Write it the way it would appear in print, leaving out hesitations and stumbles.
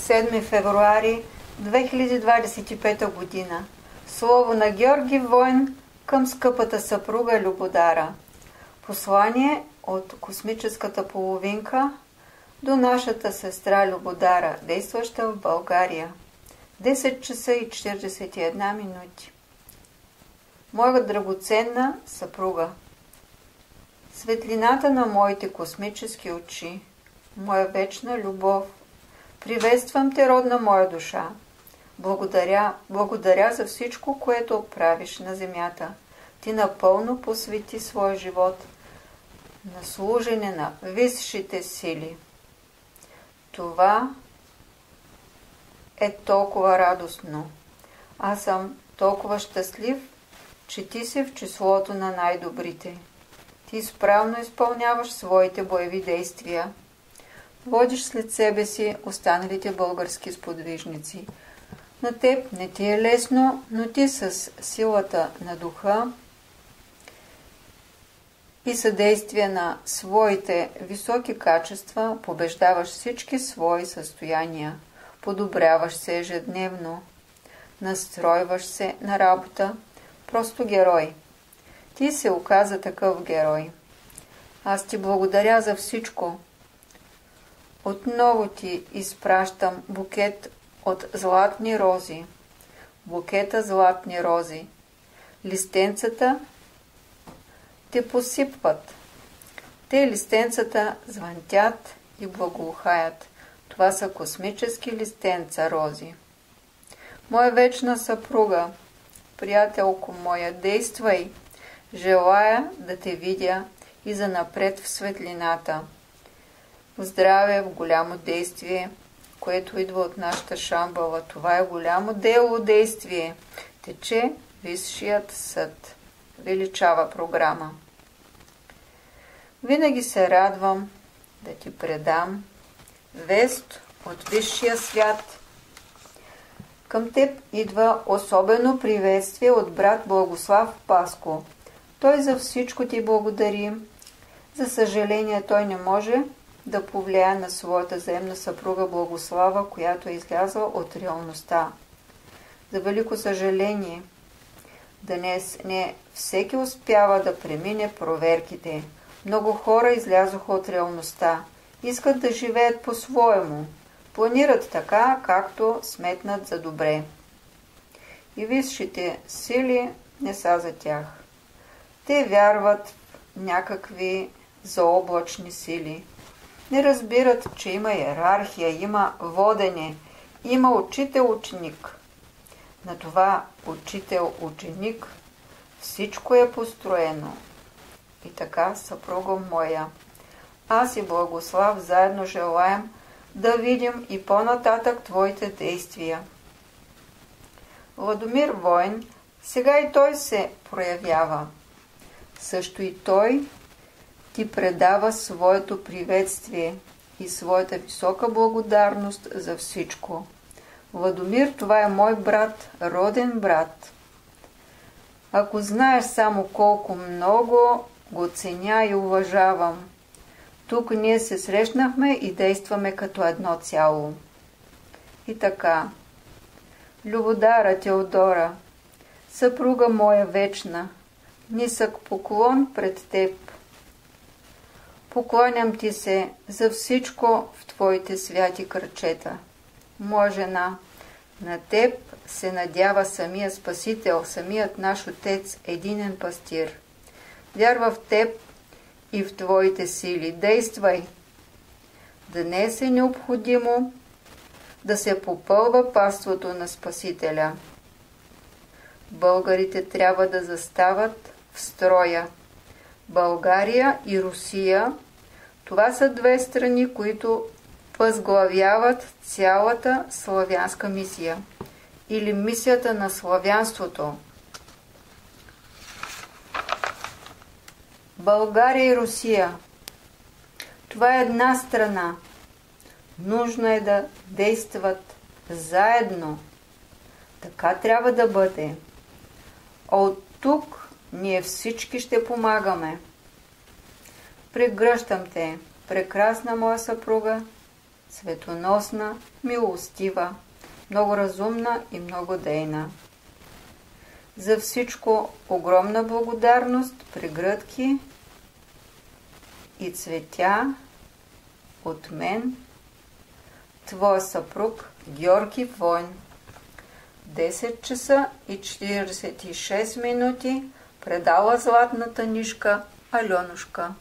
7 февруари 2025 година. Слово на Георги Войн към скъпата съпруга Любодара. Послание от космическата половинка до нашата сестра Любодара, действаща в България. 10 часа и 41 минути. Моя драгоценна съпруга, светлината на моите космически очи, моя вечна любов, приветствам те, родна моя душа. Благодаря за всичко, което правиш на земята. Ти напълно посвети своя живот на служене на висшите сили. Това е толкова радостно. Аз съм толкова щастлив, че ти си в числото на най-добрите. Ти изправно изпълняваш своите боеви действия. Водиш след себе си останалите български сподвижници. На теб не ти е лесно, но ти с силата на духа и съдействие на своите високи качества побеждаваш всички свои състояния. Подобряваш се ежедневно. Настройваш се на работа. Просто герой. Ти се оказа такъв герой. Аз ти благодаря за всичко. Отново ти изпращам букет от златни рози. Букета златни рози. Листенцата те посипват. Те листенцата звънтят и благоухаят. Това са космически листенца рози. Моя вечна съпруга, приятелко моя, действай. Желая да те видя и занапред в светлината. В здраве, в голямо действие, което идва от нашата Шамбала. Това е голямо дело действие. Тече Висшият съд. Величава програма. Винаги се радвам да ти предам вест от Висшия свят. Към теб идва особено приветствие от брат Благослав Паско. Той за всичко ти благодари. За съжаление, той не може да повлияе на своята земна съпруга Благослава, която е излязла от реалността. За велико съжаление, днес не всеки успява да премине проверките. Много хора излязоха от реалността. Искат да живеят по-своему. Планират така, както сметнат за добре. И висшите сили не са за тях. Те вярват в някакви заоблачни сили. Не разбират, че има иерархия, има водене, има учител-ученик. На това учител-ученик всичко е построено. И така, съпруга моя, аз и Благослав заедно желаем да видим и по-нататък твоите действия. Владомир Войн, сега и той се проявява. Също и той ти предава своето приветствие и своята висока благодарност за всичко. Владомир, това е мой брат, роден брат. Ако знаеш само колко много го ценя и уважавам. Тук ние се срещнахме и действаме като едно цяло. И така, Любодара Теодора, съпруга моя вечна, нисък поклон пред теб. Поклоням ти се за всичко в твоите святи крачета. Моя жена, на теб се надява самия Спасител, самият наш Отец, единен пастир. Вярва в теб и в твоите сили. Действай! Днес е необходимо да се попълва паството на Спасителя. Българите трябва да застават в строя. България и Русия, това са две страни, които възглавяват цялата славянска мисия или мисията на славянството. България и Русия, това е една страна. Нужно е да действат заедно. Така трябва да бъде. А от тук ние всички ще помагаме. Прегръщам те, прекрасна моя съпруга, светоносна, милостива, много разумна и много дейна. За всичко огромна благодарност, прегръдки и цветя от мен, твой съпруг Георги Войн. 10 часа и 46 минути предала златната нишка Аленушка.